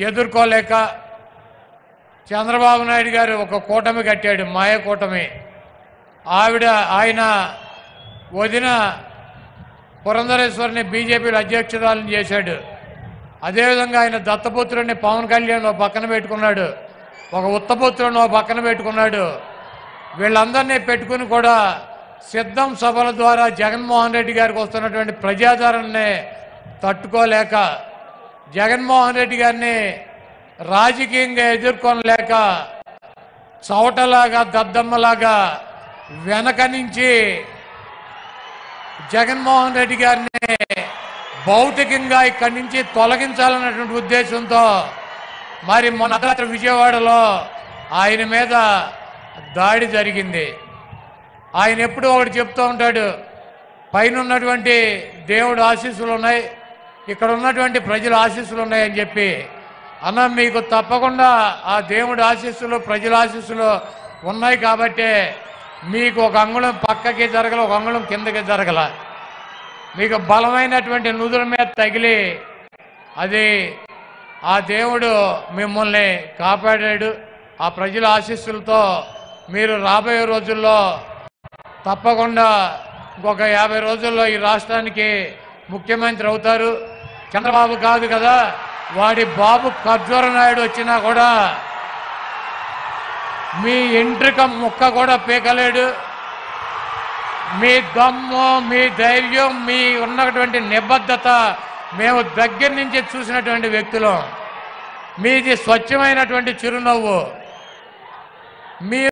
ఎదుర్కోలేక చంద్రబాబు నాయుడు గారు ఒక కూటమి కట్టాడు, మాయ కూటమి. ఆయన వదిన పురంధరేశ్వరిని బీజేపీలో అధ్యక్షురాలను చేశాడు. అదేవిధంగా ఆయన దత్తపుత్రుడిని పవన్ కళ్యాణ్ పక్కన పెట్టుకున్నాడు, ఒక ఉత్తపుత్రుడిని పక్కన పెట్టుకున్నాడు. వీళ్ళందరినీ పెట్టుకుని కూడా సిద్ధం సభల ద్వారా జగన్మోహన్ రెడ్డి గారికి వస్తున్నటువంటి ప్రజాదరణని తట్టుకోలేక, జగన్మోహన్ రెడ్డి గారిని రాజకీయంగా ఎదుర్కొనలేక చవటలాగా దద్దమ్మలాగా వెనక నుంచి జగన్మోహన్ రెడ్డి గారిని భౌతికంగా ఇక్కడి నుంచి తొలగించాలన్నటువంటి ఉద్దేశంతో మరి మొన్న రాత్రి విజయవాడలో ఆయన మీద దాడి జరిగింది. ఆయన ఎప్పుడూ ఒకటి చెప్తూ ఉంటాడు, పైన ఉన్నటువంటి దేవుడు ఆశీస్సులు ఉన్నాయి, ఇక్కడ ఉన్నటువంటి ప్రజల ఆశీస్సులు ఉన్నాయని చెప్పి. అన్న, మీకు తప్పకుండా ఆ దేవుడి ఆశీస్సులు ప్రజల ఆశీస్సులు ఉన్నాయి కాబట్టే మీకు ఒక అంగుళం పక్కకి జరగల, ఒక అంగుళం కిందకి జరగల. మీకు బలమైనటువంటి నుదుల మీద తగిలి అది ఆ దేవుడు మిమ్మల్ని కాపాడాడు. ఆ ప్రజల ఆశీస్సులతో మీరు రాబోయే రోజుల్లో తప్పకుండా ఇంకొక 50 రోజుల్లో ఈ రాష్ట్రానికి ముఖ్యమంత్రి అవుతారు. చంద్రబాబు కాదు కదా, వాడి బాబు ఖర్జూర నాయుడు వచ్చినా కూడా మీ ఎంట్రిక ముక్క కూడా పీకలేడు. మీ దమ్ము, మీ ధైర్యం, మీ ఉన్నటువంటి నిబద్ధత మేము దగ్గర నుంచి చూసినటువంటి వ్యక్తులం. మీది స్వచ్ఛమైనటువంటి చిరునవ్వు. మీ